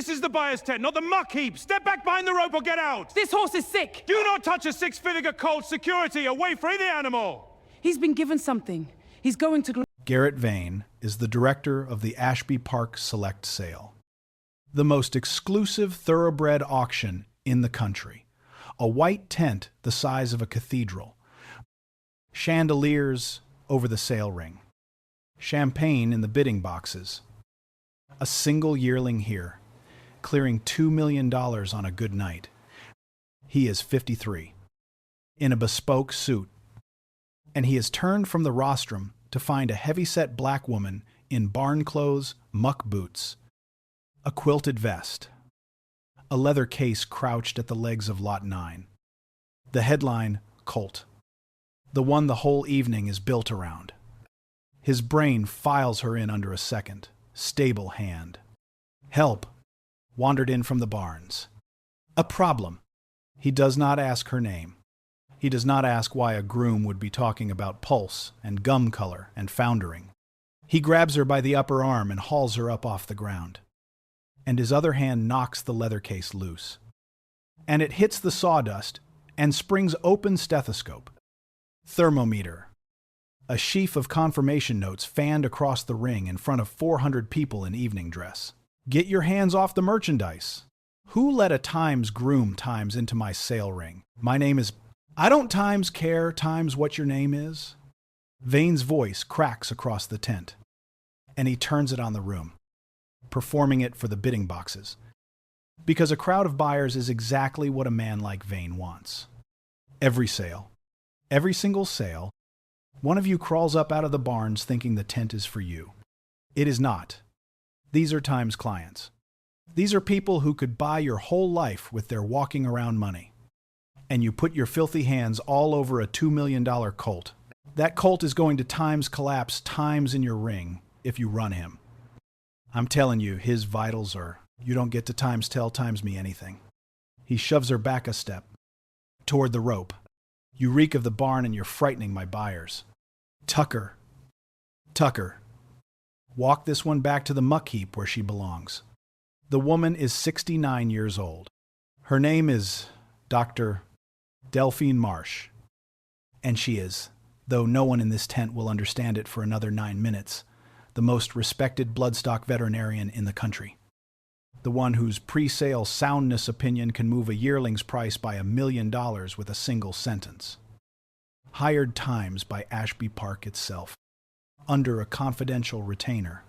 This is the buyer's tent, not the muck heap. Step back behind the rope or get out. This horse is sick. Do not touch a six-figure colt. Security, away, free the animal. He's been given something. He's going to... Garrett Vane is the director of the Ashby Park Select Sale, the most exclusive thoroughbred auction in the country. A white tent the size of a cathedral, chandeliers over the sale ring, champagne in the bidding boxes. A single yearling here, clearing $2 million on a good night. He is 53, in a bespoke suit, and he has turned from the rostrum to find a heavy-set black woman in barn clothes, muck boots, a quilted vest, a leather case crouched at the legs of Lot 9. The headline, Colt, the one the whole evening is built around. His brain files her in under a second, stable hand. Help wandered in from the barns. A problem. He does not ask her name. He does not ask why a groom would be talking about pulse and gum color and foundering. He grabs her by the upper arm and hauls her up off the ground. And his other hand knocks the leather case loose. And it hits the sawdust and springs open stethoscope, thermometer, a sheaf of confirmation notes fanned across the ring in front of 400 people in evening dress. Get your hands off the merchandise. Who let a Times groom Times into my sale ring? My name is... I don't Times care Times what your name is. Vane's voice cracks across the tent, and he turns it on the room, performing it for the bidding boxes. Because a crowd of buyers is exactly what a man like Vane wants. Every sale, every single sale, one of you crawls up out of the barns thinking the tent is for you. It is not. These are Times clients. These are people who could buy your whole life with their walking around money. And you put your filthy hands all over a $2 million colt. That colt is going to Times collapse Times in your ring if you run him. I'm telling you, his vitals are... You don't get to Times tell Times me anything. He shoves her back a step, toward the rope. You reek of the barn and you're frightening my buyers. Tucker. Tucker. Walk this one back to the muck heap where she belongs. The woman is 69 years old. Her name is Dr. Delphine Marsh. And she is, though no one in this tent will understand it for another 9 minutes, the most respected bloodstock veterinarian in the country. The one whose pre-sale soundness opinion can move a yearling's price by $1 million with a single sentence. Hired Times by Ashby Park itself, under a confidential retainer,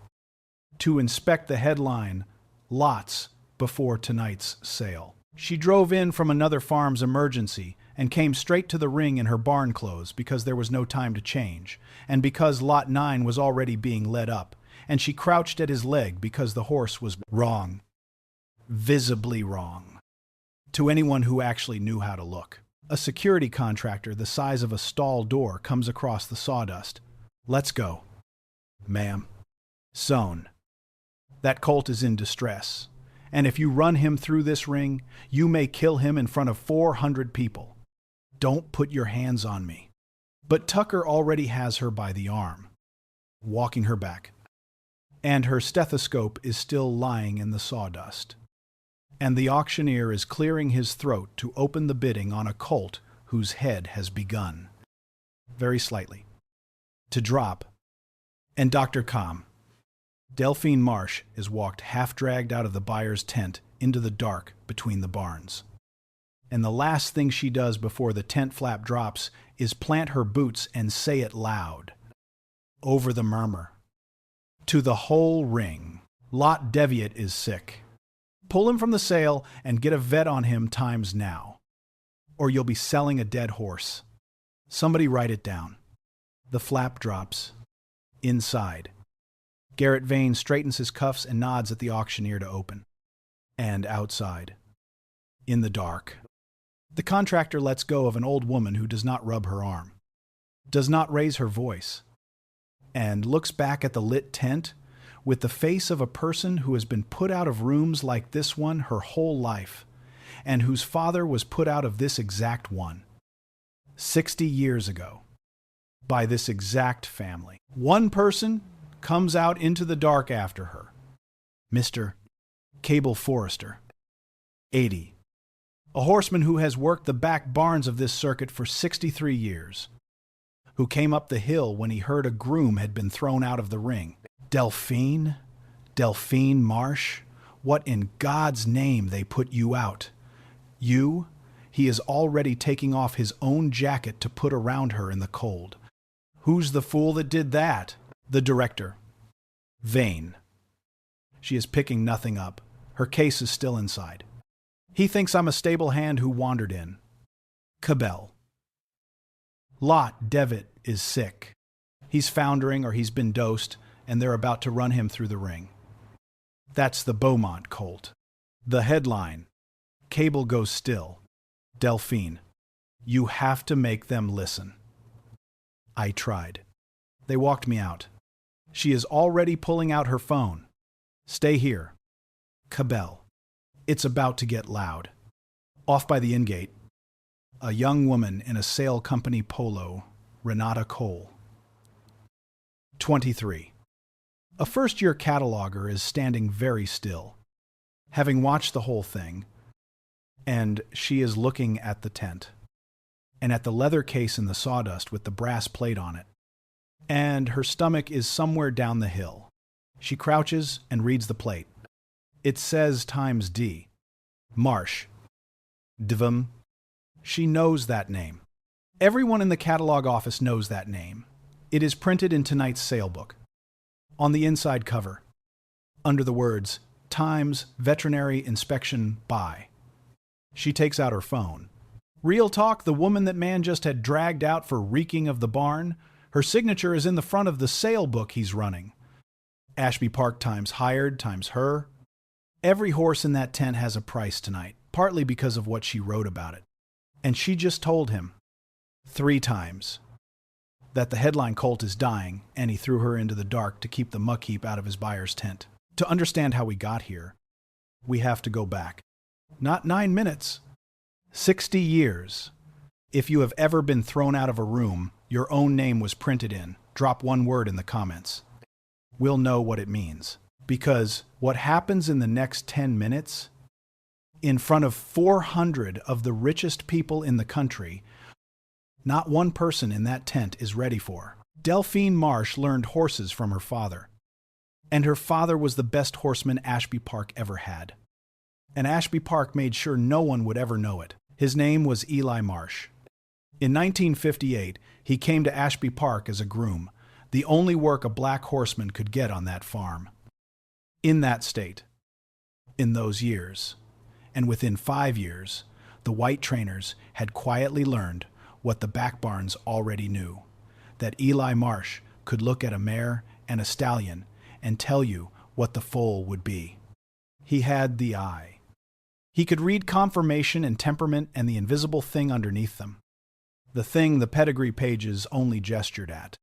to inspect the headline, Lots before tonight's sale. She drove in from another farm's emergency and came straight to the ring in her barn clothes because there was no time to change, and because Lot 9 was already being led up, and she crouched at his leg because the horse was wrong. Visibly wrong. To anyone who actually knew how to look. A security contractor the size of a stall door comes across the sawdust. Let's go. Ma'am. Sown. That colt is in distress, and if you run him through this ring, you may kill him in front of 400 people. Don't put your hands on me. But Tucker already has her by the arm, walking her back, and her stethoscope is still lying in the sawdust. And the auctioneer is clearing his throat to open the bidding on a colt whose head has begun, very slightly, to drop. And Dr. Calm, Delphine Marsh, is walked half-dragged out of the buyer's tent into the dark between the barns. And the last thing she does before the tent flap drops is plant her boots and say it loud, over the murmur, to the whole ring. Lot Deviate is sick. Pull him from the sale and get a vet on him Times now, or you'll be selling a dead horse. Somebody write it down. The flap drops. Inside. Garrett Vane straightens his cuffs and nods at the auctioneer to open. And outside. In the dark. The contractor lets go of an old woman who does not rub her arm, does not raise her voice, and looks back at the lit tent with the face of a person who has been put out of rooms like this one her whole life, and whose father was put out of this exact one, 60 years ago, by this exact family. One person comes out into the dark after her. Mr. Cable Forrester, 80. A horseman who has worked the back barns of this circuit for 63 years, who came up the hill when he heard a groom had been thrown out of the ring. Delphine? Delphine Marsh? What in God's name they put you out? You? He is already taking off his own jacket to put around her in the cold. Who's the fool that did that? The director. Vane. She is picking nothing up. Her case is still inside. He thinks I'm a stable hand who wandered in. Cabell. Lot Devitt is sick. He's foundering or he's been dosed, and they're about to run him through the ring. That's the Beaumont colt. The headline. Cable goes still. Delphine. You have to make them listen. I tried. They walked me out. She is already pulling out her phone. Stay here. Cabell. It's about to get loud. Off by the in-gate, a young woman in a sail company polo, Renata Cole. 23. A first-year cataloger is standing very still, having watched the whole thing, and she is looking at the tent, and at the leather case in the sawdust with the brass plate on it, and her stomach is somewhere down the hill. She crouches and reads the plate. It says times D. Marsh. Dvm. She knows that name. Everyone in the catalog office knows that name. It is printed in tonight's sale book. On the inside cover, under the words, Times Veterinary Inspection by. She takes out her phone. Real talk, the woman that man just had dragged out for reeking of the barn, her signature is in the front of the sale book he's running. Ashby Park times hired times her. Every horse in that tent has a price tonight, partly because of what she wrote about it. And she just told him, 3 times, that the headline colt is dying, and he threw her into the dark to keep the muck heap out of his buyer's tent. To understand how we got here, we have to go back. Not 9 minutes, 60 years. If you have ever been thrown out of a room your own name was printed in, drop 1 word in the comments. We'll know what it means. Because what happens in the next 10 minutes, in front of 400 of the richest people in the country, not one person in that tent is ready for. Delphine Marsh learned horses from her father. And her father was the best horseman Ashby Park ever had. And Ashby Park made sure no one would ever know it. His name was Eli Marsh. In 1958, he came to Ashby Park as a groom, the only work a black horseman could get on that farm. In that state, in those years, and within 5 years, the white trainers had quietly learned what the back barns already knew, that Eli Marsh could look at a mare and a stallion and tell you what the foal would be. He had the eye. He could read conformation and temperament and the invisible thing underneath them, the thing the pedigree pages only gestured at.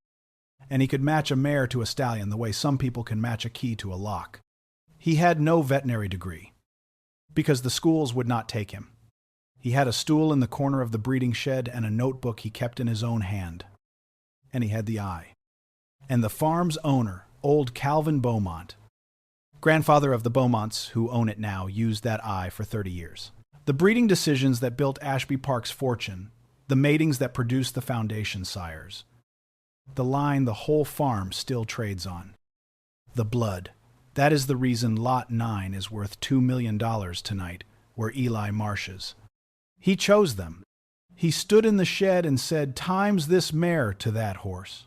And he could match a mare to a stallion the way some people can match a key to a lock. He had no veterinary degree, because the schools would not take him. He had a stool in the corner of the breeding shed and a notebook he kept in his own hand. And he had the eye. And the farm's owner, old Calvin Beaumont, grandfather of the Beaumonts who own it now, used that eye for 30 years. The breeding decisions that built Ashby Park's fortune, the matings that produced the foundation sires, the line the whole farm still trades on. The blood. That is the reason Lot 9 is worth $2 million tonight, where Eli Marsh's. He chose them. He stood in the shed and said, "Times this mare" to that horse.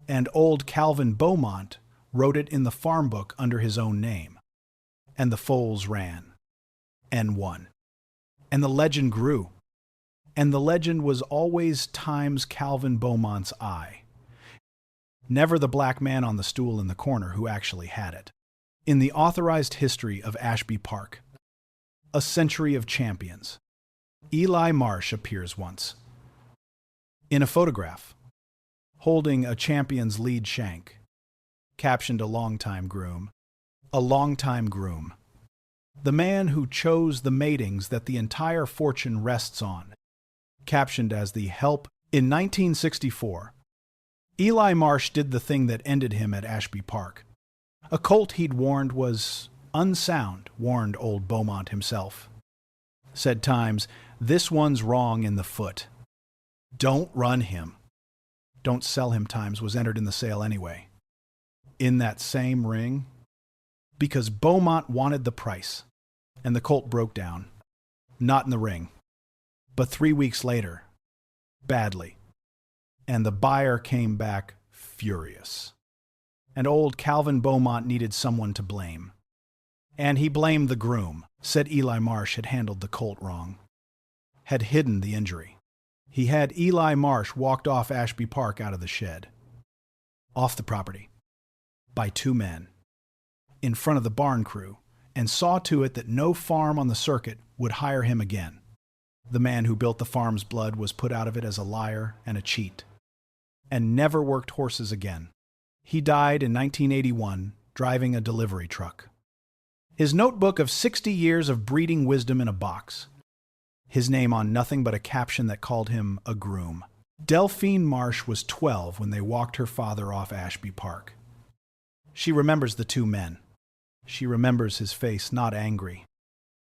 And old Calvin Beaumont wrote it in the farm book under his own name. And the foals ran. And won. And the legend grew. And the legend was always times Calvin Beaumont's eye. Never the black man on the stool in the corner who actually had it. In the authorized history of Ashby Park, a century of champions, Eli Marsh appears once. In a photograph, holding a champion's lead shank, captioned "A long-time groom." A long-time groom. The man who chose the matings that the entire fortune rests on, captioned as the help. In 1964, Eli Marsh did the thing that ended him at Ashby Park. A colt he'd warned was Unsound, warned old Beaumont himself. Said Times, this one's wrong in the foot. Don't run him. Don't sell him, Times was entered in the sale anyway. In that same ring? Because Beaumont wanted the price, and the colt broke down. Not in the ring, but 3 weeks later. Badly. And the buyer came back furious. And old Calvin Beaumont needed someone to blame. And he blamed the groom, said Eli Marsh had handled the colt wrong. Had hidden the injury. He had Eli Marsh walked off Ashby Park out of the shed. Off the property. By 2 men. In front of the barn crew, and saw to it that no farm on the circuit would hire him again. The man who built the farm's blood was put out of it as a liar and a cheat, and never worked horses again. He died in 1981, driving a delivery truck. His notebook of 60 years of breeding wisdom in a box. His name on nothing but a caption that called him a groom. Delphine Marsh was 12 when they walked her father off Ashby Park. She remembers the 2 men. She remembers his face not angry.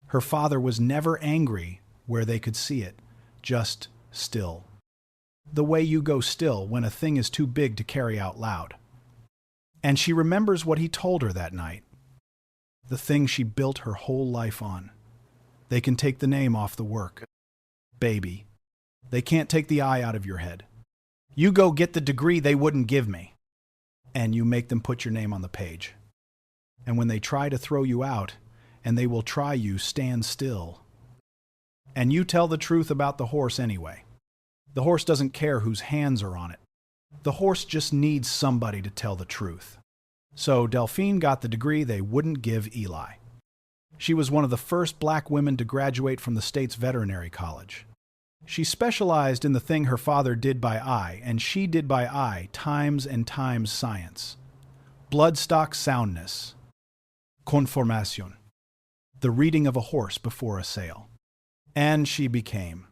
Her father was never angry where they could see it, just still. The way you go still when a thing is too big to carry out loud. And she remembers what he told her that night. The thing she built her whole life on. They can take the name off the work. Baby, they can't take the eye out of your head. You go get the degree they wouldn't give me. And you make them put your name on the page. And when they try to throw you out, and they will try you, stand still. And you tell the truth about the horse anyway. The horse doesn't care whose hands are on it. The horse just needs somebody to tell the truth. So Delphine got the degree they wouldn't give Eli. She was one of the first black women to graduate from the state's veterinary college. She specialized in the thing her father did by eye, and she did by eye times and times science. Bloodstock soundness. Conformation. The reading of a horse before a sale. And she became,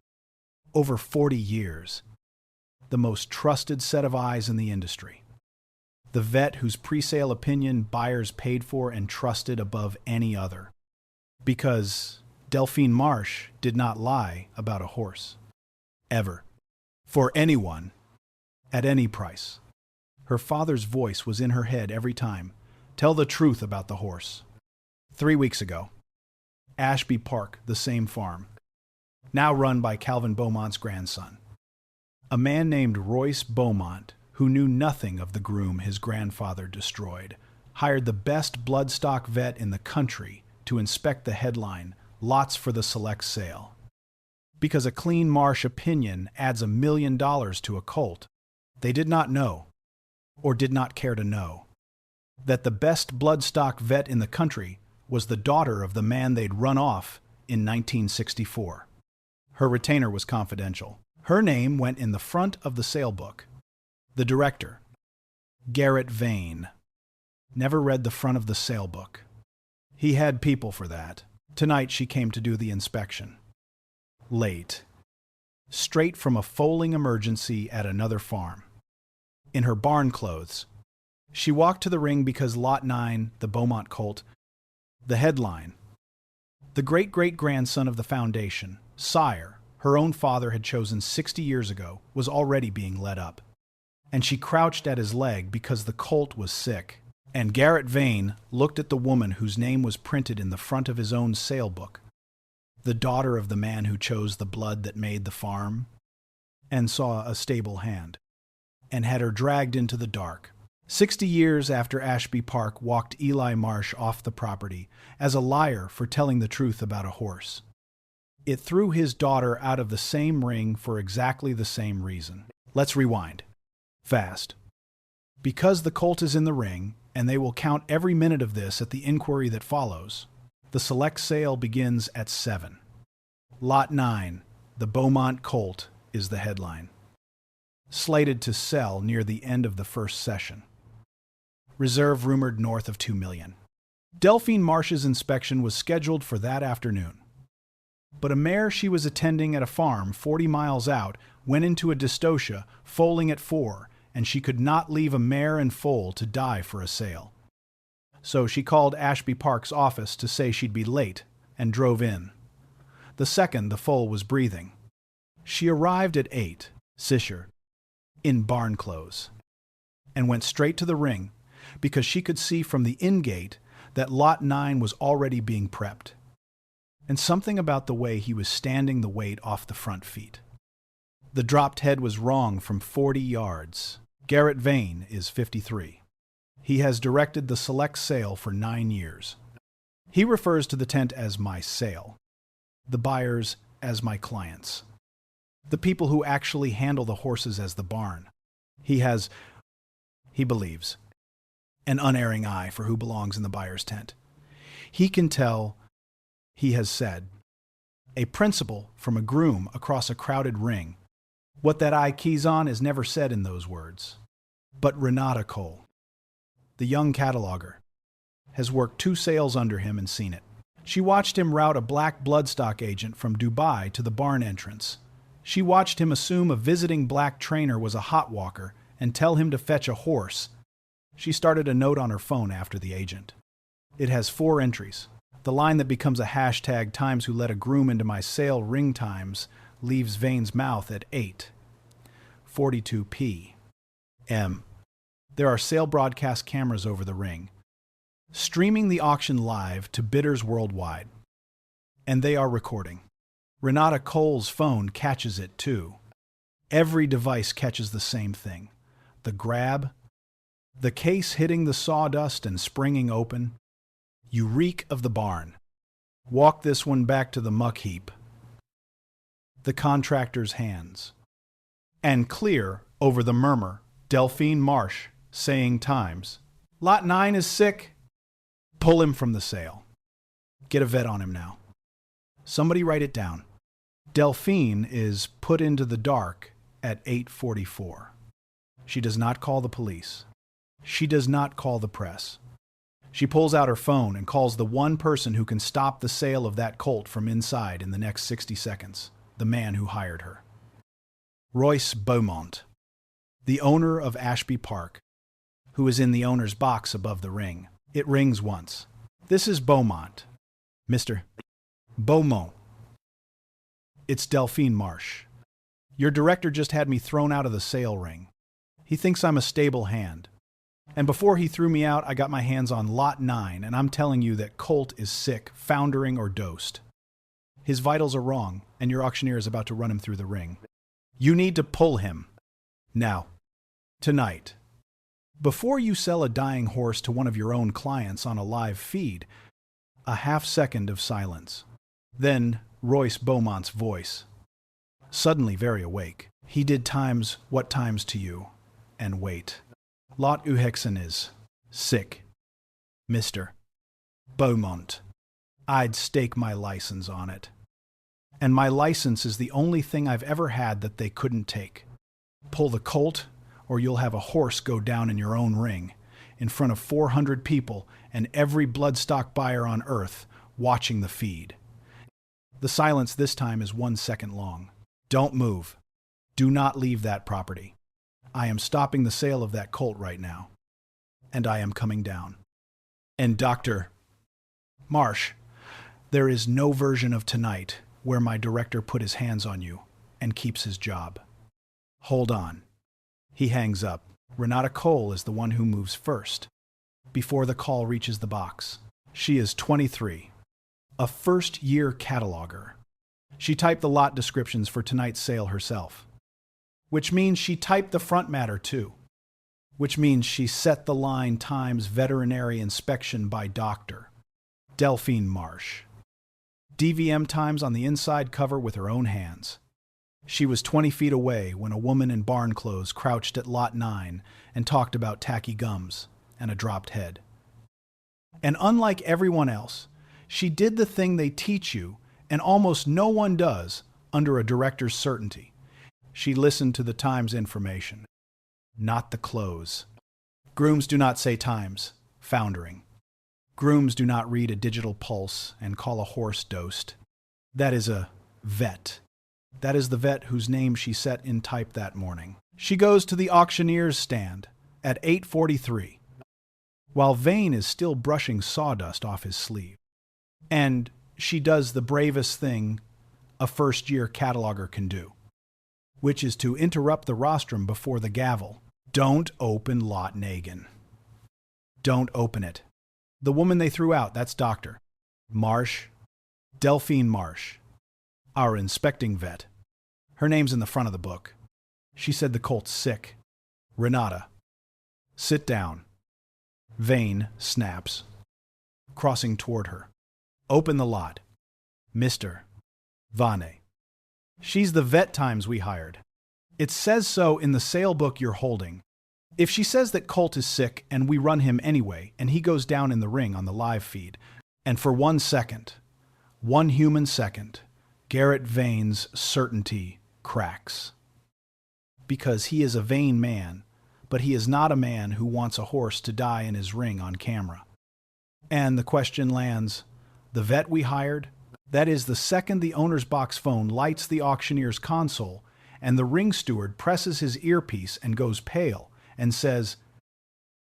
over 40 years, the most trusted set of eyes in the industry. The vet whose pre-sale opinion buyers paid for and trusted above any other. Because Delphine Marsh did not lie about a horse. Ever. For anyone. At any price. Her father's voice was in her head every time. Tell the truth about the horse. 3 weeks ago. Ashby Park, the same farm. Now run by Calvin Beaumont's grandson. A man named Royce Beaumont, who knew nothing of the groom his grandfather destroyed, hired the best bloodstock vet in the country to inspect the headline, "Lots for the select sale." Because a clean Marsh opinion adds $1 million to a colt, they did not know, or did not care to know, that the best bloodstock vet in the country was the daughter of the man they'd run off in 1964. Her retainer was confidential. Her name went in the front of the sale book. The director, Garrett Vane, never read the front of the sale book. He had people for that. Tonight she came to do the inspection. Late. Straight from a foaling emergency at another farm. In her barn clothes. She walked to the ring because Lot 9, the Beaumont colt, the headline. The great-great-grandson of the foundation, sire, her own father had chosen 60 years ago, was already being led up. And she crouched at his leg because the colt was sick. And Garrett Vane looked at the woman whose name was printed in the front of his own sale book, the daughter of the man who chose the blood that made the farm, and saw a stable hand, and had her dragged into the dark. 60 years after Ashby Park walked Eli Marsh off the property as a liar for telling the truth about a horse. It threw his daughter out of the same ring for exactly the same reason. Let's rewind. Fast. Because the colt is in the ring, and they will count every minute of this at the inquiry that follows, the select sale begins at 7. Lot 9, the Beaumont colt, is the headline. Slated to sell near the end of the first session. Reserve rumored north of $2 million. Delphine Marsh's inspection was scheduled for that afternoon. But a mare she was attending at a farm 40 miles out went into a dystocia, foaling at 4, and she could not leave a mare and foal to die for a sale. so she called Ashby Park's office to say she'd be late and drove in. The second the foal was breathing. She arrived at 8, Sisher, in barn clothes, and went straight to the ring because she could see from the inn gate that Lot 9 was already being prepped, and something about the way he was standing the weight off the front feet. The dropped head was wrong from 40 yards. Garrett Vane is 53. He has directed the select sale for 9 years. He refers to the tent as my sale, the buyers as my clients, the people who actually handle the horses as the barn. He has, he believes, an unerring eye for who belongs in the buyer's tent. He can tell, he has said, a principal from a groom across a crowded ring. What that eye keys on is never said in those words. But Renata Cole, the young cataloger, has worked 2 sales under him and seen it. She watched him route a black bloodstock agent from Dubai to the barn entrance. She watched him assume a visiting black trainer was a hot walker and tell him to fetch a horse. She started a note on her phone after the agent. It has 4 entries. The line that becomes a hashtag times who let a groom into my sale ring times leaves Vane's mouth at 8:42 p.m. There are sale broadcast cameras over the ring, streaming the auction live to bidders worldwide. And they are recording. Renata Cole's phone catches it too. Every device catches the same thing. The grab, the case hitting the sawdust and springing open. You reek of the barn. Walk this one back to the muck heap. The contractor's hands. And clear over the murmur, Delphine Marsh saying times, Lot 9 is sick. Pull him from the sale. Get a vet on him now. Somebody write it down. Delphine is put into the dark at 8:44. She does not call the police. She does not call the press. She pulls out her phone and calls the one person who can stop the sale of that colt from inside in the next 60 seconds, the man who hired her. Royce Beaumont, the owner of Ashby Park, who is in the owner's box above the ring. It rings once. This is Beaumont. Mr. Beaumont. It's Delphine Marsh. Your director just had me thrown out of the sale ring. He thinks I'm a stable hand. And before he threw me out, I got my hands on Lot 9, and I'm telling you that Colt is sick, foundering, or dosed. His vitals are wrong, and your auctioneer is about to run him through the ring. You need to pull him. Now. Tonight. Before you sell a dying horse to one of your own clients on a live feed, a half-second of silence. Then Royce Beaumont's voice. Suddenly very awake. He did times what times to you, and wait. Lot Uhexen is sick. Mr. Beaumont. I'd stake my license on it. And my license is the only thing I've ever had that they couldn't take. Pull the colt, or you'll have a horse go down in your own ring, in front of 400 people and every bloodstock buyer on earth watching the feed. The silence this time is 1 second long. Don't move. Do not leave that property. I am stopping the sale of that colt right now. And I am coming down. And Dr. Marsh, there is no version of tonight where my director put his hands on you and keeps his job. Hold on. He hangs up. Renata Cole is the one who moves first, before the call reaches the box. She is 23, a first-year cataloger. She typed the lot descriptions for tonight's sale herself, which means she typed the front matter too, which means she set the line times veterinary inspection by doctor, Delphine Marsh. DVM times on the inside cover with her own hands. She was 20 feet away when a woman in barn clothes crouched at Lot 9 and talked about tacky gums and a dropped head. And unlike everyone else, she did the thing they teach you, and almost no one does, under a director's certainty. She listened to the time's information, not the close. Grooms do not say times, foundering. Grooms do not read a digital pulse and call a horse dosed. That is a vet. That is the vet whose name she set in type that morning. She goes to the auctioneer's stand at 8:43. while Vane is still brushing sawdust off his sleeve. And she does the bravest thing a first-year cataloger can do, which is to interrupt the rostrum before the gavel. Don't open Lot Nagin. Don't open it. The woman they threw out, that's Dr. Marsh, Delphine Marsh, our inspecting vet. Her name's in the front of the book. She said the colt's sick. Renata, sit down. Vane snaps, crossing toward her. Open the lot. Mr. Vane. She's the vet Times we hired. It says so in the sale book you're holding. If she says that Colt is sick and we run him anyway and he goes down in the ring on the live feed, and for 1 second, 1 human second, Garrett Vane's certainty cracks. Because he is a vain man, but he is not a man who wants a horse to die in his ring on camera. And the question lands, the vet we hired, that is the second the owner's box phone lights the auctioneer's console and the ring steward presses his earpiece and goes pale and says,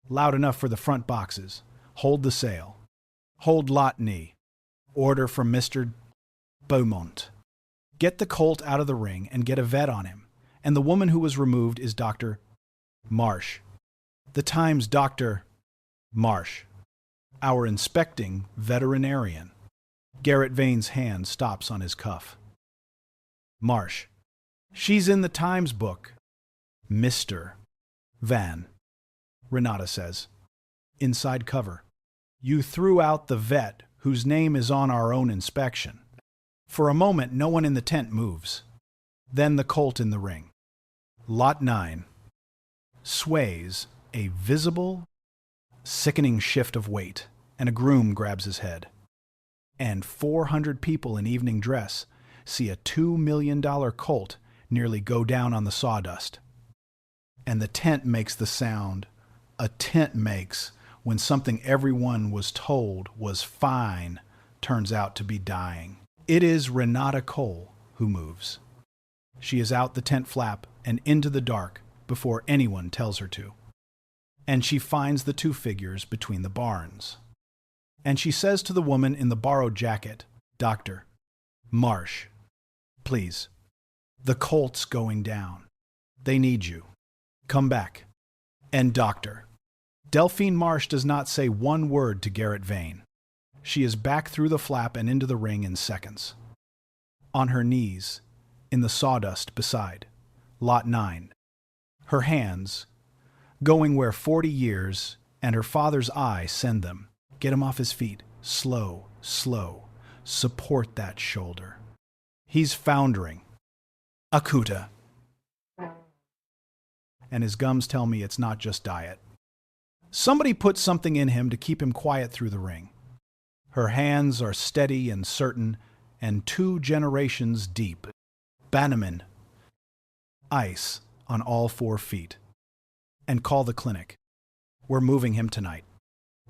loud enough for the front boxes, hold the sale, hold lot knee, order from Mr. Beaumont. Get the colt out of the ring and get a vet on him. And the woman who was removed is Dr. Marsh. The Times Dr. Marsh, our inspecting veterinarian. Garrett Vane's hand stops on his cuff. Marsh. She's in the Times book. Mr. Van. Renata says. Inside cover. You threw out the vet whose name is on our own inspection. For a moment, no one in the tent moves. Then the colt in the ring. Lot 9. Sways a visible, sickening shift of weight, and a groom grabs his head. And 400 people in evening dress see a $2 million colt nearly go down on the sawdust. And the tent makes the sound a tent makes when something everyone was told was fine turns out to be dying. It is Renata Cole who moves. She is out the tent flap and into the dark before anyone tells her to. And she finds the 2 figures between the barns. And she says to the woman in the borrowed jacket, Dr. Marsh, please, the colt's going down. They need you. Come back. And Doctor. Delphine Marsh does not say one word to Garrett Vane. She is back through the flap and into the ring in seconds. On her knees, in the sawdust beside, Lot 9. Her hands, going where 40 years and her father's eye send them. Get him off his feet. Slow, slow. Support that shoulder. He's foundering. Akuta. And his gums tell me it's not just diet. Somebody put something in him to keep him quiet through the ring. Her hands are steady and certain, and 2 generations deep. Bannerman. Ice on all 4 feet. And call the clinic. We're moving him tonight.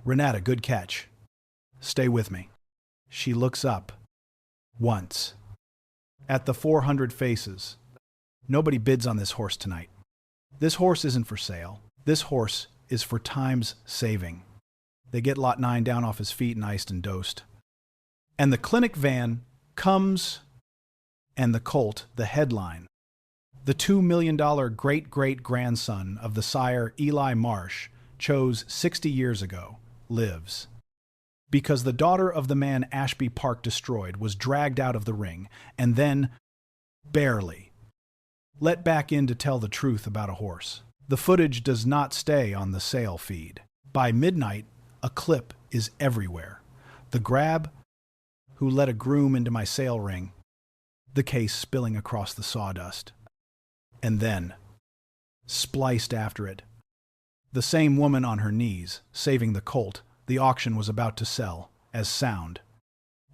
Renata, good catch. Stay with me. She looks up. Once. At the 400 faces. Nobody bids on this horse tonight. This horse isn't for sale. This horse is for Time's saving. They get Lot 9 down off his feet and iced and dosed. And the clinic van comes, and the colt, the headline. The $2 million great-great-grandson of the sire Eli Marsh chose 60 years ago, lives. Because the daughter of the man Ashby Park destroyed was dragged out of the ring, and then, barely, let back in to tell the truth about a horse. The footage does not stay on the sale feed. By midnight, a clip is everywhere. The grab, who let a groom into my sale ring, the case spilling across the sawdust. And then, spliced after it, the same woman on her knees, saving the colt the auction was about to sell, as sound.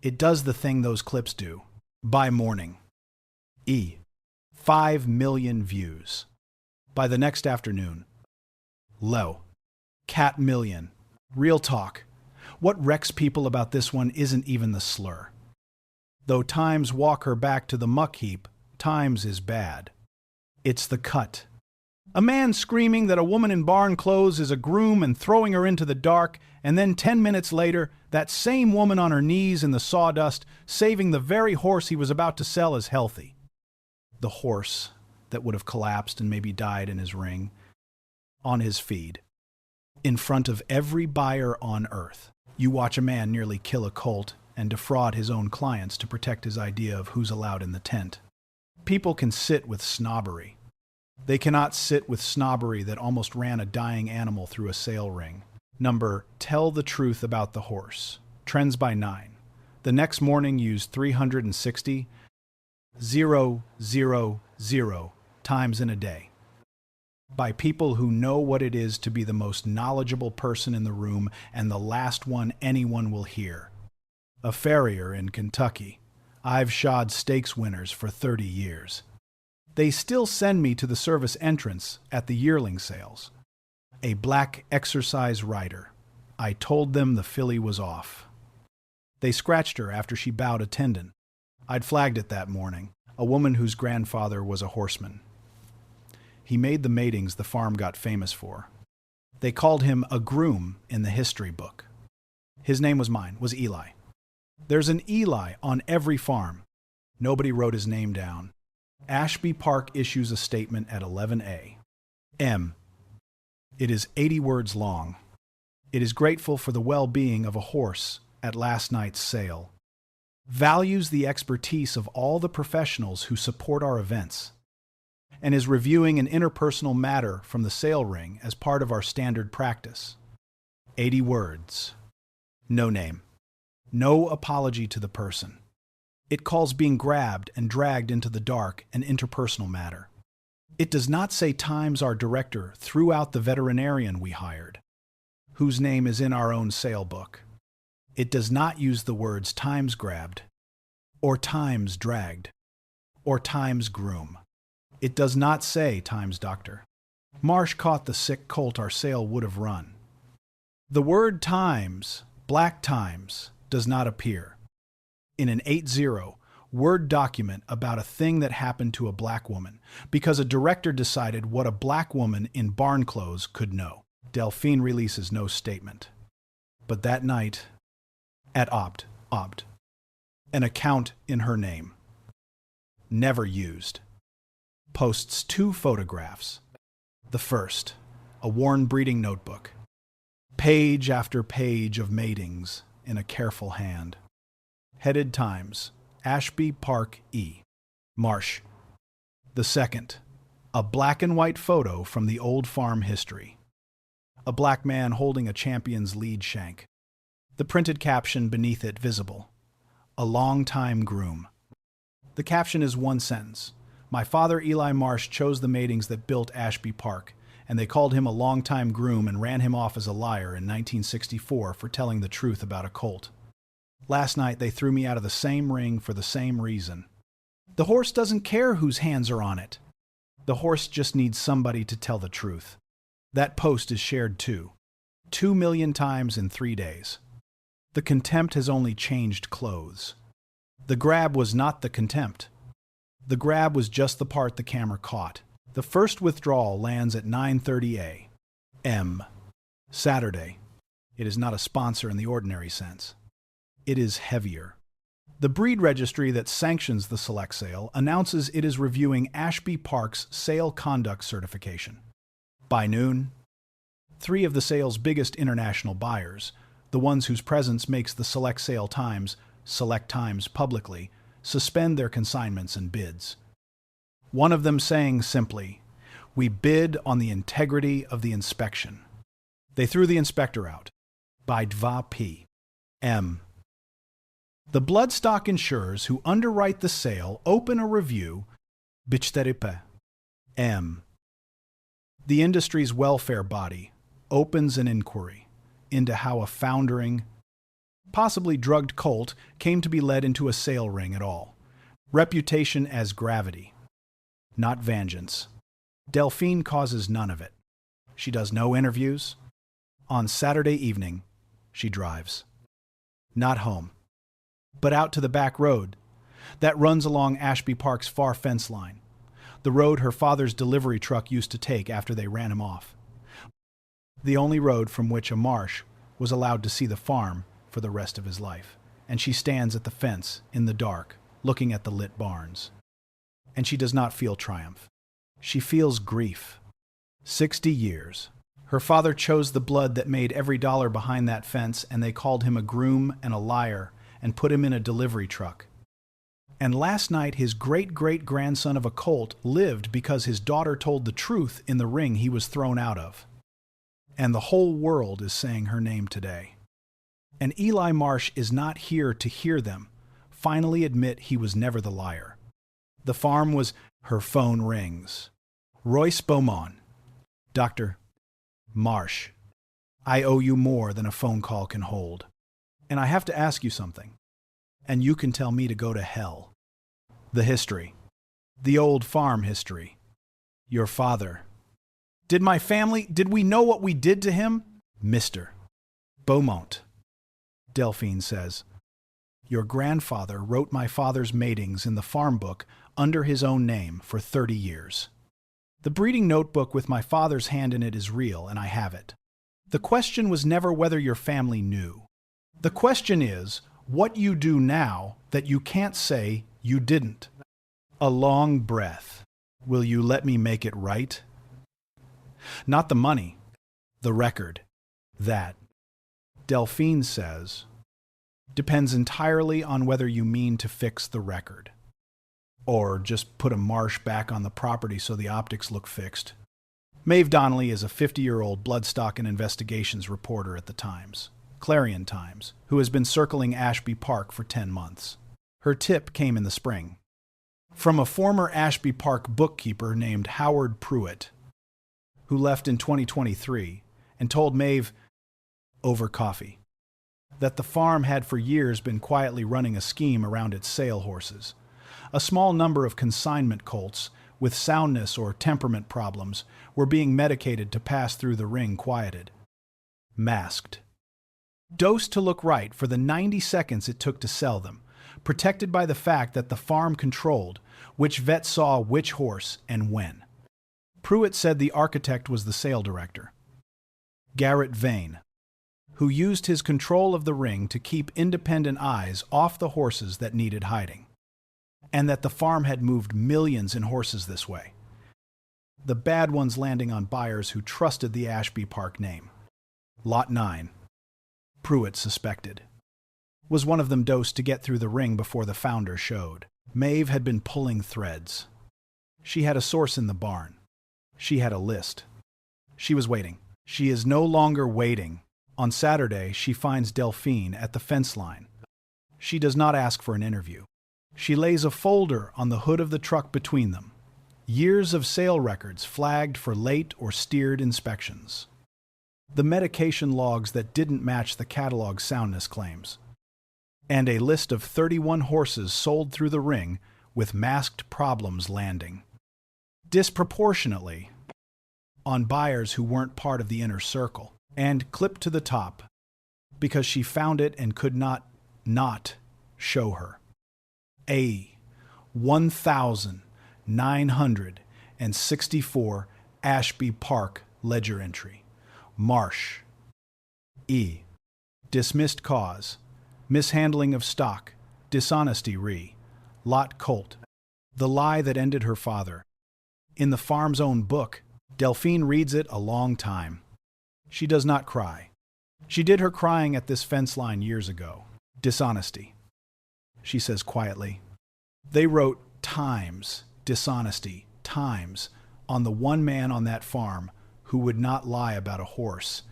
It does the thing those clips do. By morning. 5 million views. By the next afternoon. Low. Cat million. Real talk. What wrecks people about this one isn't even the slur. Though Times walk her back to the muck heap, Times is bad. It's the cut. A man screaming that a woman in barn clothes is a groom and throwing her into the dark, and then 10 minutes later, that same woman on her knees in the sawdust, saving the very horse he was about to sell as healthy. The horse that would have collapsed and maybe died in his ring, on his feed, in front of every buyer on earth. You watch a man nearly kill a colt and defraud his own clients to protect his idea of who's allowed in the tent. People can sit with snobbery. They cannot sit with snobbery that almost ran a dying animal through a sale ring. Number, tell the truth about the horse. Trends by 9. The next morning used 360,000 times in a day. By people who know what it is to be the most knowledgeable person in the room and the last one anyone will hear. A farrier in Kentucky. I've shod stakes winners for 30 years. They still send me to the service entrance at the yearling sales. A black exercise rider. I told them the filly was off. They scratched her after she bowed a tendon. I'd flagged it that morning. A woman whose grandfather was a horseman. He made the matings the farm got famous for. They called him a groom in the history book. His name was Eli. There's an Eli on every farm. Nobody wrote his name down. Ashby Park issues a statement at 11A. M. It is 80 words long. It is grateful for the well-being of a horse at last night's sale. Values the expertise of all the professionals who support our events. And is reviewing an interpersonal matter from the sale ring as part of our standard practice. 80 words. No name. No apology to the person. It calls being grabbed and dragged into the dark an interpersonal matter. It does not say Times our director threw out the veterinarian we hired, whose name is in our own sale book. It does not use the words Times grabbed, or Times dragged, or Times groom. It does not say Times doctor. Marsh caught the sick colt our sale would have run. The word Times, Black Times, does not appear. In an 8-0 Word document about a thing that happened to a black woman, because a director decided what a black woman in barn clothes could know. Delphine releases no statement. But that night, at Opt, an account in her name. Never used. Posts 2 photographs. The first, a worn breeding notebook. Page after page of matings in a careful hand. Headed Times, Ashby Park E. Marsh. The second, a black and white photo from the old farm history. A black man holding a champion's lead shank. The printed caption beneath it visible. A long-time groom. The caption is one sentence. My father, Eli Marsh, chose the matings that built Ashby Park, and they called him a long-time groom and ran him off as a liar in 1964 for telling the truth about a colt. Last night they threw me out of the same ring for the same reason. The horse doesn't care whose hands are on it. The horse just needs somebody to tell the truth. That post is shared too. 2 million times in 3 days. The contempt has only changed clothes. The grab was not the contempt. The grab was just the part the camera caught. The first withdrawal lands at 9:30 a.m. Saturday. It is not a sponsor in the ordinary sense. It is heavier. The breed registry that sanctions the select sale announces it is reviewing Ashby Park's sale conduct certification. By noon, 3 of the sale's biggest international buyers, the ones whose presence makes the select sale times, select times publicly, suspend their consignments and bids. One of them saying simply, "We bid on the integrity of the inspection." They threw the inspector out. By 2 p.m. The bloodstock insurers who underwrite the sale open a review, 4 p.m. The industry's welfare body opens an inquiry into how a foundering, possibly drugged colt came to be led into a sale ring at all. Reputation as gravity, not vengeance. Delphine causes none of it. She does no interviews. On Saturday evening, she drives. Not home, but out to the back road that runs along Ashby Park's far fence line. the road her father's delivery truck used to take after they ran him off. The only road from which a Marsh was allowed to see the farm for the rest of his life. And she stands at the fence in the dark, looking at the lit barns. And she does not feel triumph. She feels grief. 60 years. Her father chose the blood that made every dollar behind that fence, and they called him a groom and a liar and put him in a delivery truck. And last night his great-great-grandson of a colt lived because his daughter told the truth in the ring he was thrown out of. And the whole world is saying her name today. And Eli Marsh is not here to hear them finally admit he was never the liar. The farm was... Her phone rings. Royce Beaumont. Dr. Marsh, I owe you more than a phone call can hold. And I have to ask you something. And you can tell me to go to hell. The history. The old farm history. Your father. Did we know what we did to him? Mr. Beaumont. Delphine says, your grandfather wrote my father's matings in the farm book under his own name for 30 years. The breeding notebook with my father's hand in it is real, and I have it. The question was never whether your family knew. The question is what you do now that you can't say you didn't. A long breath. Will you let me make it right? Not the money, the record. That, Delphine says, depends entirely on whether you mean to fix the record. Or just put a Marsh back on the property so the optics look fixed. Maeve Donnelly is a 50-year-old bloodstock and investigations reporter at the Times, Clarion Times, who has been circling Ashby Park for 10 months. Her tip came in the spring. From a former Ashby Park bookkeeper named Howard Pruitt, who left in 2023 and told Maeve, over coffee, that the farm had for years been quietly running a scheme around its sale horses. A small number of consignment colts with soundness or temperament problems were being medicated to pass through the ring quieted. Masked. Dosed to look right for the 90 seconds it took to sell them, protected by the fact that the farm controlled which vet saw which horse and when. Pruitt said the architect was the sale director, Garrett Vane, who used his control of the ring to keep independent eyes off the horses that needed hiding. And that the farm had moved millions in horses this way. The bad ones landing on buyers who trusted the Ashby Park name. Lot 9, Pruitt suspected. Was one of them dosed to get through the ring before the founder showed? Maeve had been pulling threads. She had a source in the barn. She had a list. She was waiting. She is no longer waiting. On Saturday, she finds Delphine at the fence line. She does not ask for an interview. She lays a folder on the hood of the truck between them. Years of sale records flagged for late or steered inspections. The medication logs that didn't match the catalog soundness claims. And a list of 31 horses sold through the ring with masked problems landing. Disproportionately on buyers who weren't part of the inner circle. And clipped to the top because she found it and could not show her. A 1,964 Ashby Park ledger entry. Marsh. E. Dismissed cause. Mishandling of stock. Dishonesty re. Lot colt. The lie that ended her father. In the farm's own book, Delphine reads it a long time. She does not cry. She did her crying at this fence line years ago. Dishonesty. She says quietly. They wrote Times, dishonesty, Times, on the one man on that farm who would not lie about a horse.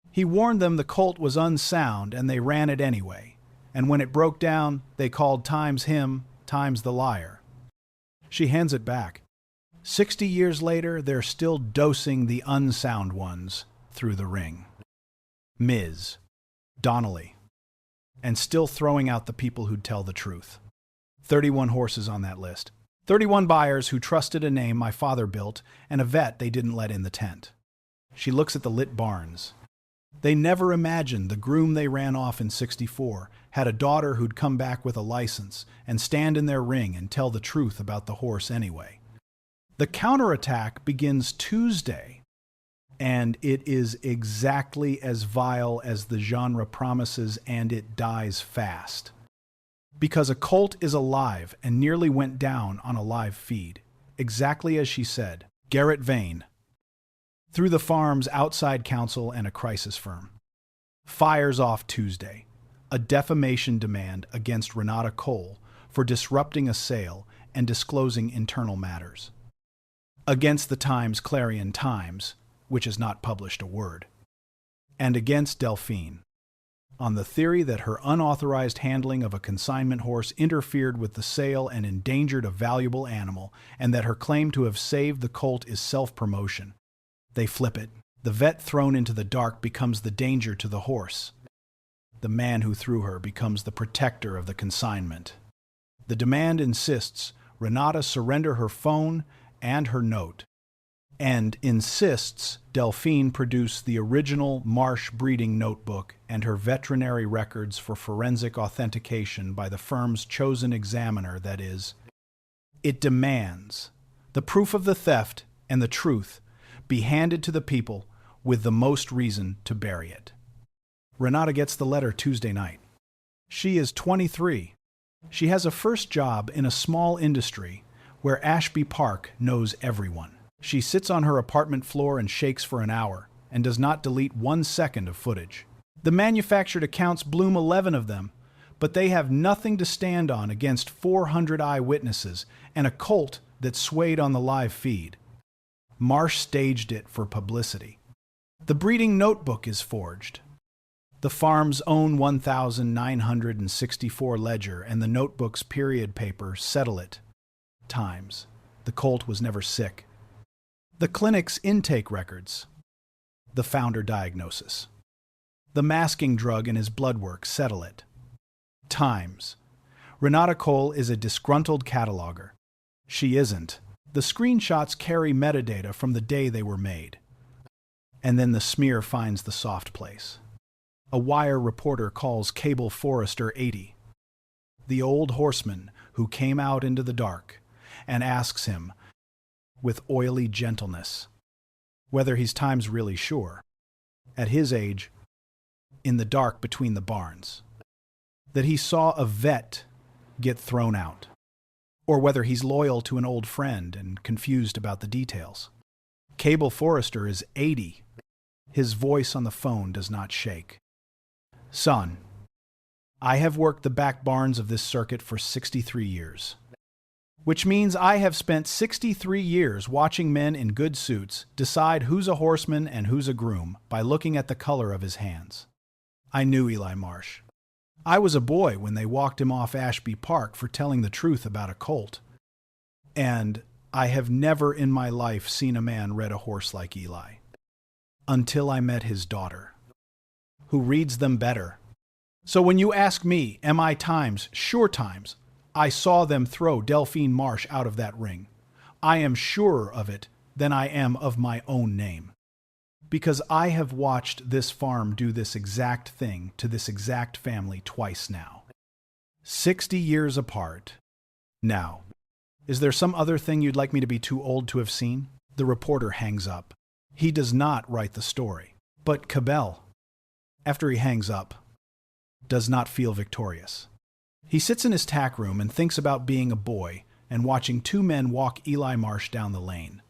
He warned them the colt was unsound and they ran it anyway. And when it broke down, they called Times him, Times the liar. She hands it back. 60 years later, they're still dosing the unsound ones through the ring. Ms. Donnelly. And still throwing out the people who'd tell the truth. 31 horses on that list. 31 buyers who trusted a name my father built and a vet they didn't let in the tent. She looks at the lit barns. They never imagined the groom they ran off in '64 had a daughter who'd come back with a license and stand in their ring and tell the truth about the horse anyway. The counterattack begins Tuesday, and it is exactly as vile as the genre promises, and it dies fast. Because a cult is alive and nearly went down on a live feed, exactly as she said. Garrett Vane, through the farm's outside counsel and a crisis firm, fires off Tuesday a defamation demand against Renata Cole for disrupting a sale and disclosing internal matters, against the Times-Clarion Times, which has not published a word, and against Delphine, on the theory that her unauthorized handling of a consignment horse interfered with the sale and endangered a valuable animal, and that her claim to have saved the colt is self-promotion. They flip it. The vet thrown into the dark becomes the danger to the horse. The man who threw her becomes the protector of the consignment. The demand insists Renata surrender her phone and her note, and insists Delphine produce the original Marsh breeding notebook and her veterinary records for forensic authentication by the firm's chosen examiner, that is. It demands the proof of the theft and the truth be handed to the people with the most reason to bury it. Renata gets the letter Tuesday night. She is 23. She has a first job in a small industry where Ashby Park knows everyone. She sits on her apartment floor and shakes for an hour and does not delete 1 second of footage. The manufactured accounts bloom 11 of them, but they have nothing to stand on against 400 eyewitnesses and a cult that swayed on the live feed. Marsh staged it for publicity. The breeding notebook is forged. The farm's own 1,964 ledger and the notebook's period paper settle it. Times. The colt was never sick. The clinic's intake records. The founder diagnosis. The masking drug in his blood work settle it. Times. Renata Cole is a disgruntled cataloger. She isn't. The screenshots carry metadata from the day they were made. And then the smear finds the soft place. A Wire reporter calls Cable Forrester 80, the old horseman who came out into the dark, and asks him, with oily gentleness, whether he's times really sure, at his age, in the dark between the barns, that he saw a vet get thrown out, or whether he's loyal to an old friend and confused about the details. Cable Forrester is 80. His voice on the phone does not shake. Son, I have worked the back barns of this circuit for 63 years. Which means I have spent 63 years watching men in good suits decide who's a horseman and who's a groom by looking at the color of his hands. I knew Eli Marsh. I was a boy when they walked him off Ashby Park for telling the truth about a colt. And I have never in my life seen a man read a horse like Eli. Until I met his daughter, who reads them better. So when you ask me, am I times, sure times, I saw them throw Delphine Marsh out of that ring. I am surer of it than I am of my own name. Because I have watched this farm do this exact thing to this exact family twice now. 60 years apart. Now, is there some other thing you'd like me to be too old to have seen? The reporter hangs up. He does not write the story. But Cabell, after he hangs up, does not feel victorious. He sits in his tack room and thinks about being a boy and watching 2 men walk Eli Marsh down the lane,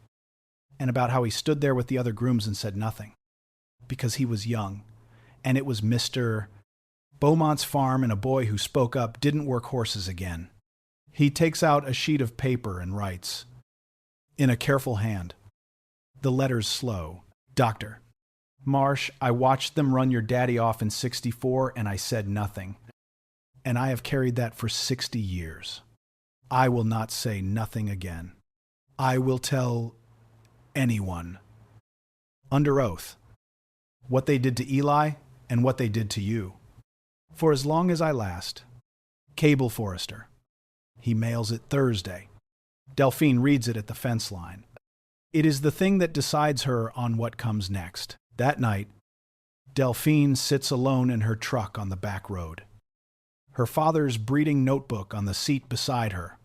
and about how he stood there with the other grooms and said nothing, because he was young, and it was Mr. Beaumont's farm, and a boy who spoke up didn't work horses again. He takes out a sheet of paper and writes, in a careful hand, the letters slow, Dr. Marsh, I watched them run your daddy off in 64, and I said nothing. And I have carried that for 60 years. I will not say nothing again. I will tell anyone, under oath, what they did to Eli and what they did to you. For as long as I last. Cable Forrester. He mails it Thursday. Delphine reads it at the fence line. It is the thing that decides her on what comes next. That night, Delphine sits alone in her truck on the back road. Her father's breeding notebook on the seat beside her.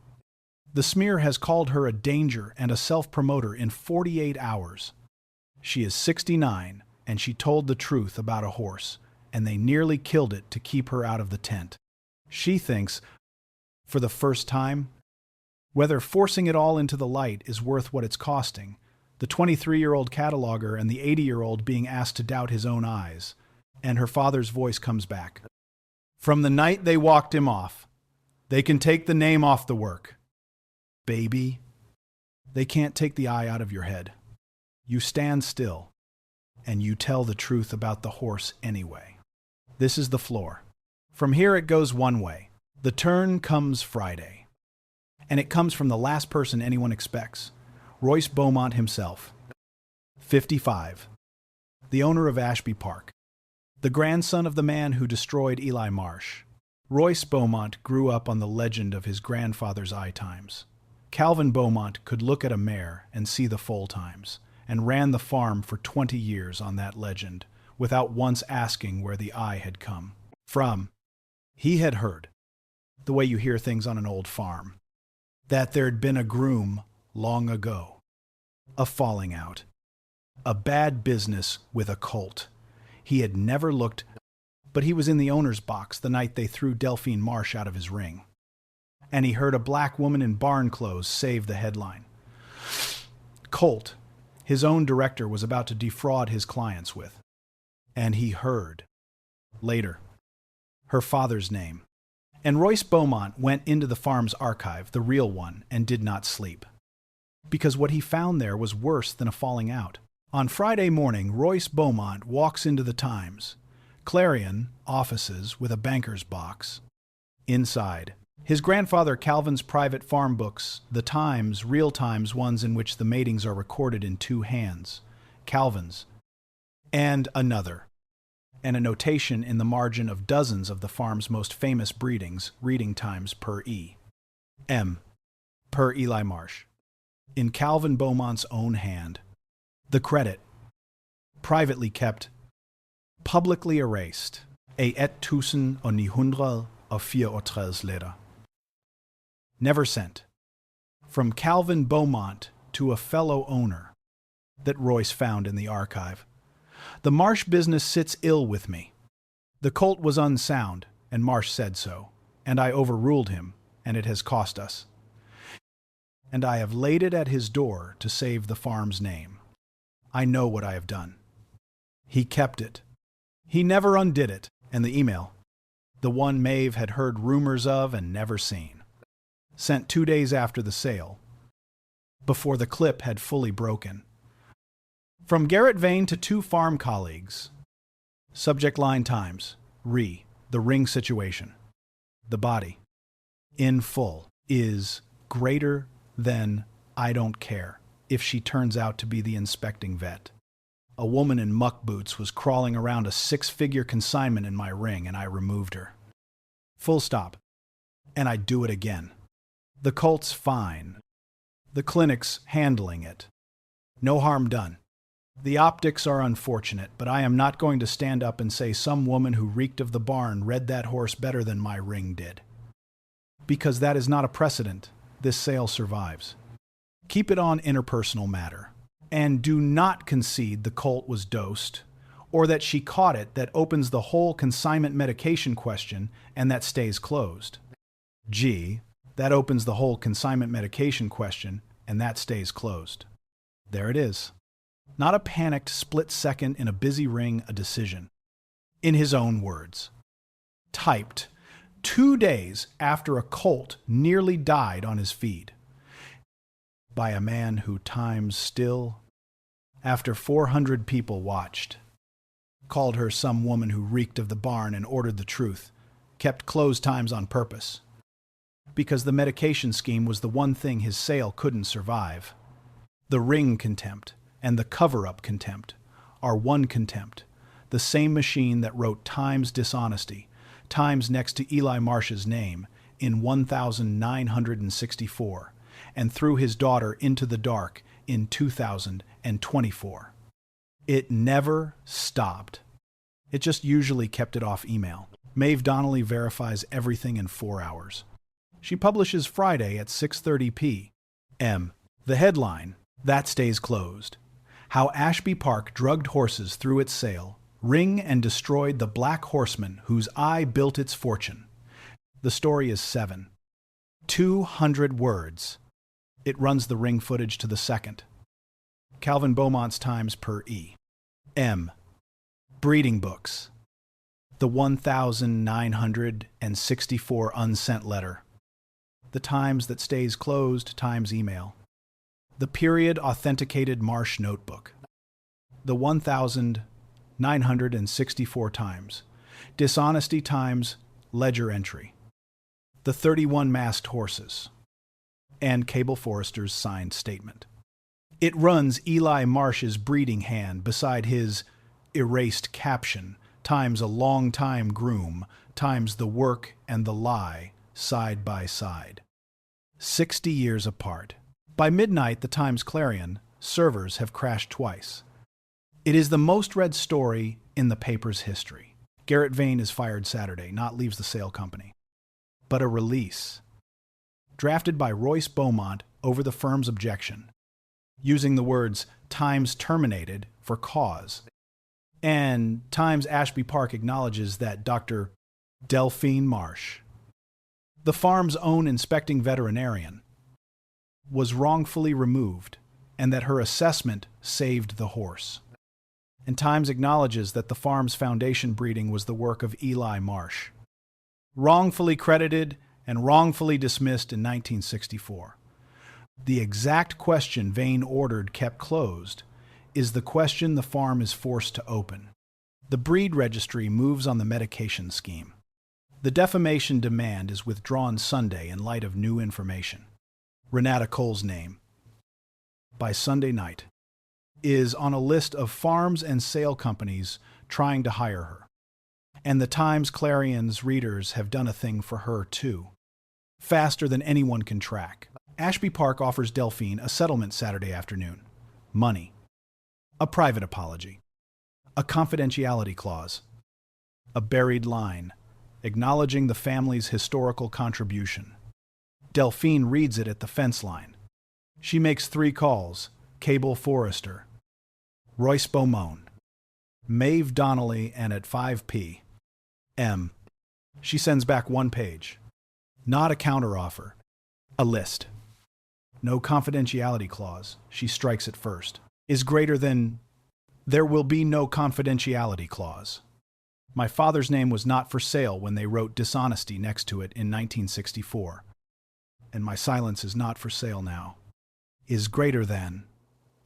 The smear has called her a danger and a self-promoter in 48 hours. She is 69, and she told the truth about a horse, and they nearly killed it to keep her out of the tent. She thinks, for the first time, whether forcing it all into the light is worth what it's costing, the 23-year-old cataloger and the 80-year-old being asked to doubt his own eyes, and her father's voice comes back. From the night they walked him off, they can take the name off the work. Baby, they can't take the eye out of your head. You stand still, and you tell the truth about the horse anyway. This is the floor. From here it goes one way. The turn comes Friday. And it comes from the last person anyone expects, Royce Beaumont himself. 55. The owner of Ashby Park. The grandson of the man who destroyed Eli Marsh. Royce Beaumont grew up on the legend of his grandfather's eye times. Calvin Beaumont could look at a mare and see the foal times, and ran the farm for 20 years on that legend, without once asking where the eye had come from. He had heard, the way you hear things on an old farm, that there'd been a groom long ago, a falling out, a bad business with a colt. He had never looked, but he was in the owner's box the night they threw Delphine Marsh out of his ring. And he heard a black woman in barn clothes save the headline. Colt, his own director, was about to defraud his clients with. And he heard, later, her father's name. And Royce Beaumont went into the farm's archive, the real one, and did not sleep. Because what he found there was worse than a falling out. On Friday morning, Royce Beaumont walks into the Times, Clarion offices with a banker's box. Inside, his grandfather Calvin's private farm books, the Times, real Times ones in which the matings are recorded in two hands, Calvin's, and another, and a notation in the margin of dozens of the farm's most famous breedings, reading times per E. M. Per Eli Marsh. In Calvin Beaumont's own hand. The credit, privately kept, publicly erased, a 1934 letter. Never sent. From Calvin Beaumont to a fellow owner that Royce found in the archive. The Marsh business sits ill with me. The colt was unsound, and Marsh said so, and I overruled him, and it has cost us. And I have laid it at his door to save the farm's name. I know what I have done. He kept it. He never undid it, and the email, the one Maeve had heard rumors of and never seen, sent 2 days after the sale, before the clip had fully broken. From Garrett Vane to 2 farm colleagues. Subject line Times. The ring situation. The body, in full, is greater than I don't care if she turns out to be the inspecting vet. A woman in muck boots was crawling around a 6-figure consignment in my ring, and I removed her. Full stop. And I'd do it again. The colt's fine. The clinic's handling it. No harm done. The optics are unfortunate, but I am not going to stand up and say some woman who reeked of the barn read that horse better than my ring did. Because that is not a precedent. This sale survives. Keep it on interpersonal matter. And do not concede the colt was dosed, or that she caught it. That opens the whole consignment medication question, and that stays closed. G, that opens the whole consignment medication question, and that stays closed. There it is. Not a panicked split second in a busy ring, a decision. In his own words. Typed 2 days after a colt nearly died on his feed. By a man who times still, after 400 people watched, called her some woman who reeked of the barn and ordered the truth, kept close times on purpose. Because the medication scheme was the one thing his sale couldn't survive. The ring contempt and the cover-up contempt are one contempt, the same machine that wrote Times dishonesty, Times next to Eli Marsh's name, in 1964, and threw his daughter into the dark in 2024. It never stopped. It just usually kept it off email. Maeve Donnelly verifies everything in 4 hours. She publishes Friday at 6:30 p.m. The headline, That Stays Closed. How Ashby Park drugged horses through its sale, ring and destroyed the black horseman whose eye built its fortune. The story is 200 words. It runs the ring footage to the second. Calvin Beaumont's Times per E.M. Breeding books. The 1964 unsent letter. The Times that stays closed, Times email. The period authenticated Marsh notebook. The 1964 Times. Dishonesty Times ledger entry. The 31 masked horses. And Cable Forrester's signed statement. It runs Eli Marsh's breeding hand beside his erased caption, times a long-time groom, times the work and the lie, side by side. 60 years apart. By midnight, the Times-Clarion servers have crashed twice. It is the most read story in the paper's history. Garrett Vane is fired Saturday, not leaves the sale company. But a release. Drafted by Royce Beaumont over the firm's objection, using the words Times terminated for cause. And Times Ashby Park acknowledges that Dr. Delphine Marsh, the farm's own inspecting veterinarian, was wrongfully removed and that her assessment saved the horse. And Times acknowledges that the farm's foundation breeding was the work of Eli Marsh, wrongfully credited and wrongfully dismissed in 1964. The exact question Vane ordered kept closed is the question the farm is forced to open. The breed registry moves on the medication scheme. The defamation demand is withdrawn Sunday in light of new information. Renata Cole's name, by Sunday night, is on a list of farms and sale companies trying to hire her. And the Times-Clarion's readers have done a thing for her, too. Faster than anyone can track. Ashby Park offers Delphine a settlement Saturday afternoon. Money. A private apology. A confidentiality clause. A buried line, acknowledging the family's historical contribution. Delphine reads it at the fence line. She makes 3 calls. Cable Forrester, Royce Beaumont, Maeve Donnelly, and at 5 p.m. she sends back 1 page. Not a counteroffer. A list. No confidentiality clause. She strikes it first. Is greater than there will be no confidentiality clause. My father's name was not for sale when they wrote dishonesty next to it in 1964. And my silence is not for sale now. Is greater than,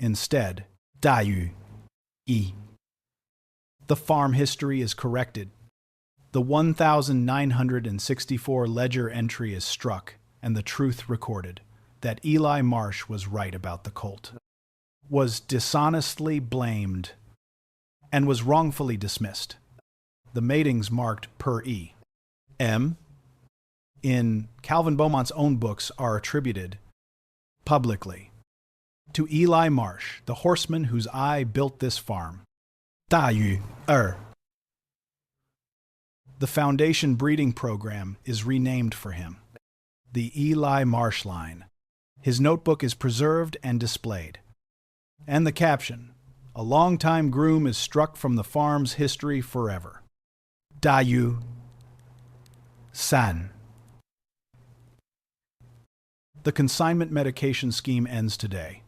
instead, 大于一. The farm history is corrected. The 1964 ledger entry is struck, and the truth recorded, that Eli Marsh was right about the colt, was dishonestly blamed, and was wrongfully dismissed. The matings marked per E.M. in Calvin Beaumont's own books are attributed publicly to Eli Marsh, the horseman whose eye built this farm. 大于二. The foundation breeding program is renamed for him. The Eli Marsh line. His notebook is preserved and displayed. And the caption, a longtime groom is struck from the farm's history forever. 大于三. The consignment medication scheme ends today.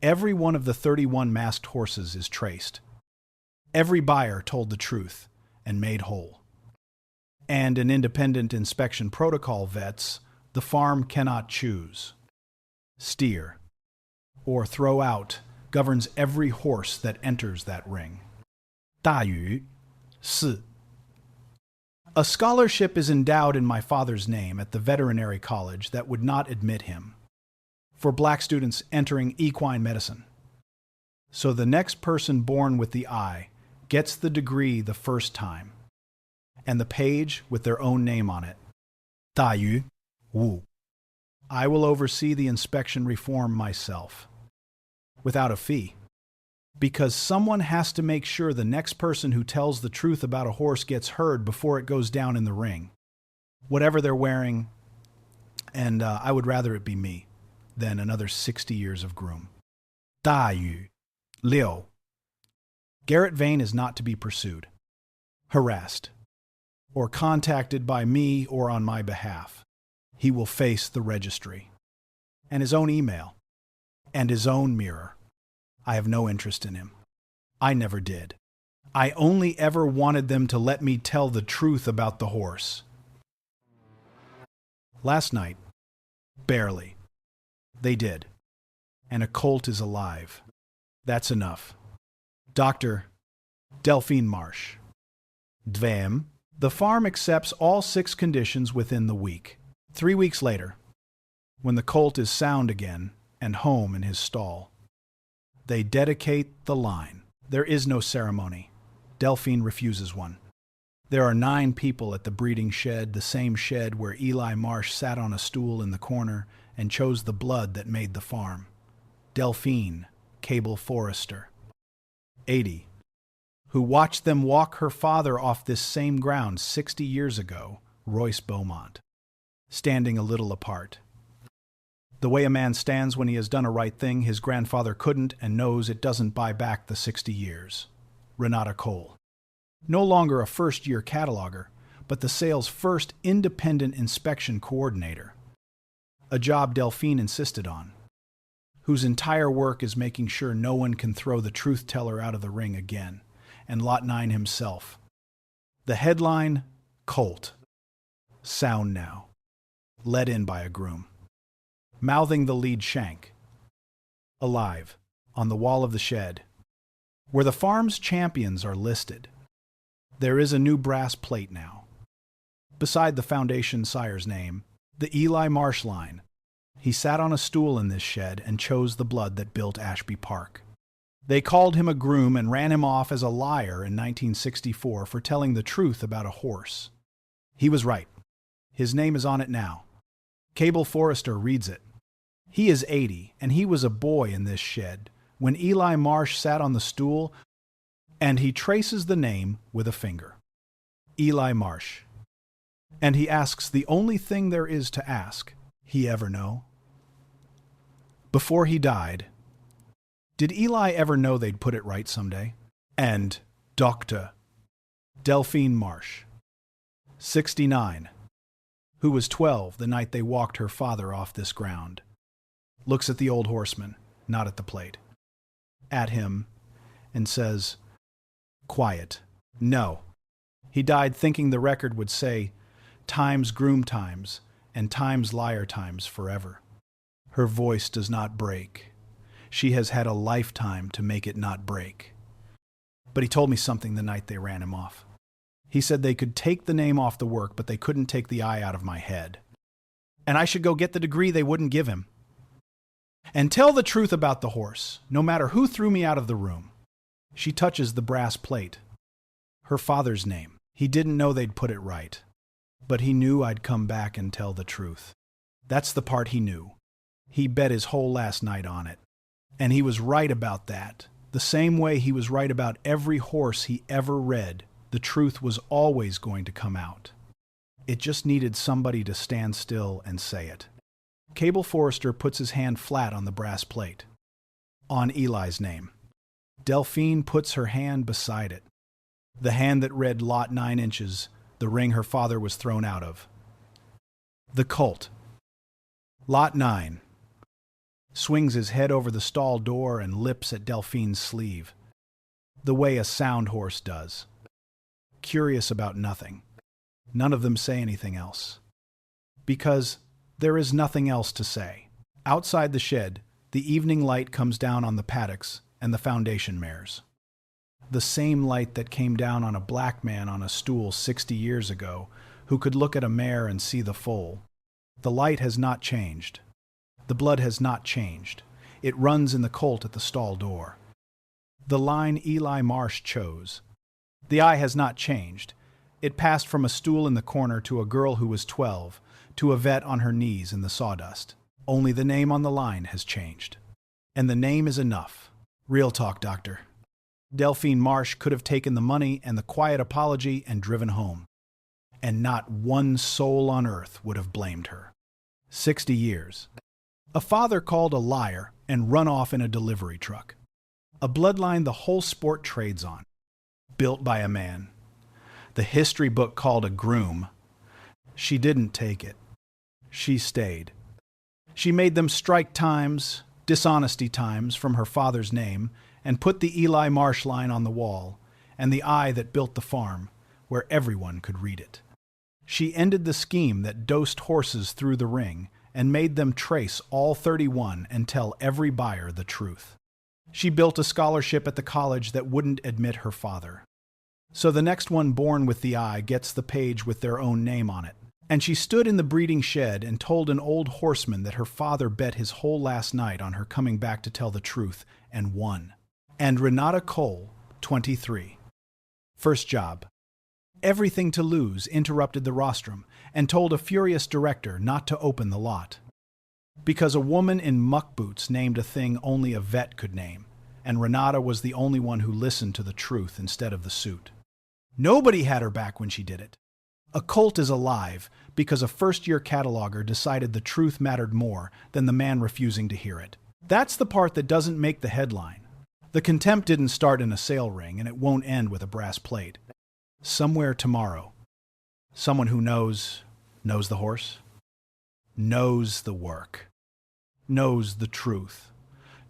Every one of the 31 masked horses is traced. Every buyer told the truth and made whole. And an independent inspection protocol vets the farm cannot choose, steer, or throw out governs every horse that enters that ring. 大于四. A scholarship is endowed in my father's name at the veterinary college that would not admit him, for black students entering equine medicine. So the next person born with the eye gets the degree the first time, and the page with their own name on it. 大于五. I will oversee the inspection reform myself, without a fee, because someone has to make sure the next person who tells the truth about a horse gets heard before it goes down in the ring. Whatever they're wearing, And I would rather it be me than another 60 years of groom. 大雨, Liu. Garrett Vane is not to be pursued, harassed, or contacted by me or on my behalf. He will face the registry, and his own email, and his own mirror. I have no interest in him. I never did. I only ever wanted them to let me tell the truth about the horse. Last night, barely, they did, and a colt is alive. That's enough. Dr. Delphine Marsh. Dvam. The farm accepts all 6 conditions within the week. 3 weeks later, when the colt is sound again and home in his stall, they dedicate the line. There is no ceremony. Delphine refuses one. There are 9 people at the breeding shed, the same shed where Eli Marsh sat on a stool in the corner and chose the blood that made the farm. Delphine, Cable Forrester, 80, who watched them walk her father off this same ground 60 years ago, Royce Beaumont, standing a little apart. The way a man stands when he has done a right thing, his grandfather couldn't and knows it doesn't buy back the 60 years. Renata Cole. No longer a first-year cataloger, but the sale's first independent inspection coordinator. A job Delphine insisted on, whose entire work is making sure no one can throw the truth-teller out of the ring again, and Lot 9 himself. The headline, Colt. Sound now. Led in by a groom. Mouthing the lead shank. Alive, on the wall of the shed, where the farm's champions are listed. There is a new brass plate now. Beside the foundation sire's name, the Eli Marsh line. He sat on a stool in this shed and chose the blood that built Ashby Park. They called him a groom and ran him off as a liar in 1964 for telling the truth about a horse. He was right. His name is on it now. Cable Forrester reads it. He is 80, and he was a boy in this shed when Eli Marsh sat on the stool, and he traces the name with a finger. Eli Marsh. And he asks the only thing there is to ask. He ever know? Before he died, did Eli ever know they'd put it right someday? And Dr. Delphine Marsh, 69, who was 12 the night they walked her father off this ground, looks at the old horseman, not at the plate, at him, and says, quiet, no. He died thinking the record would say, times groom times, and times liar times forever. Her voice does not break. She has had a lifetime to make it not break. But he told me something the night they ran him off. He said they could take the name off the work, but they couldn't take the eye out of my head. And I should go get the degree they wouldn't give him. And tell the truth about the horse, no matter who threw me out of the room. She touches the brass plate. Her father's name. He didn't know they'd put it right. But he knew I'd come back and tell the truth. That's the part he knew. He bet his whole last night on it. And he was right about that. The same way he was right about every horse he ever read. The truth was always going to come out. It just needed somebody to stand still and say it. Cable Forrester puts his hand flat on the brass plate. On Eli's name. Delphine puts her hand beside it. The hand that read Lot 9 inches, the ring her father was thrown out of. The colt. Lot 9. Swings his head over the stall door and lips at Delphine's sleeve, the way a sound horse does. Curious about nothing. None of them say anything else. Because there is nothing else to say. Outside the shed, the evening light comes down on the paddocks and the foundation mares. The same light that came down on a black man on a stool 60 years ago who could look at a mare and see the foal. The light has not changed. The blood has not changed. It runs in the colt at the stall door. The line Eli Marsh chose. The eye has not changed. It passed from a stool in the corner to a girl who was 12, to a vet on her knees in the sawdust. Only the name on the line has changed. And the name is enough. Real talk, doctor. Delphine Marsh could have taken the money and the quiet apology and driven home. And not one soul on earth would have blamed her. 60 years. A father called a liar and run off in a delivery truck. A bloodline the whole sport trades on. Built by a man. The history book called a groom. She didn't take it. She stayed. She made them strike times, dishonesty times from her father's name, and put the Eli Marsh line on the wall, and the eye that built the farm, where everyone could read it. She ended the scheme that dosed horses through the ring and made them trace all 31 and tell every buyer the truth. She built a scholarship at the college that wouldn't admit her father. So the next one born with the eye gets the page with their own name on it. And she stood in the breeding shed and told an old horseman that her father bet his whole last night on her coming back to tell the truth and won. And Renata Cole, 23. First job. Everything to Lose interrupted the rostrum and told a furious director not to open the lot. Because a woman in muck boots named a thing only a vet could name, and Renata was the only one who listened to the truth instead of the suit. Nobody had her back when she did it. A cult is alive because a first-year cataloger decided the truth mattered more than the man refusing to hear it. That's the part that doesn't make the headline. The contempt didn't start in a sale ring, and it won't end with a brass plate. Somewhere tomorrow, someone who knows the horse, knows the work, knows the truth.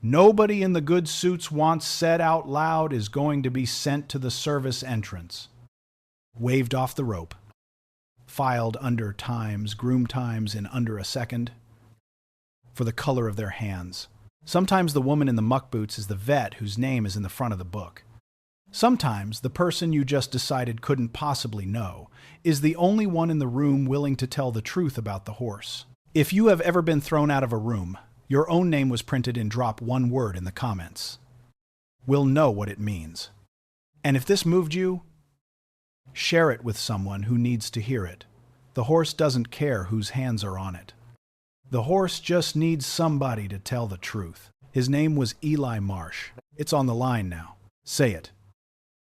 Nobody in the good suits wants said out loud is going to be sent to the service entrance. Waved off the rope. Filed under times, groom times in under a second. For the color of their hands. Sometimes the woman in the muck boots is the vet whose name is in the front of the book. Sometimes the person you just decided couldn't possibly know is the only one in the room willing to tell the truth about the horse. If you have ever been thrown out of a room, your own name was printed in drop one word in the comments. We'll know what it means. And if this moved you, share it with someone who needs to hear it. The horse doesn't care whose hands are on it. The horse just needs somebody to tell the truth. His name was Eli Marsh. It's on the line now. Say it.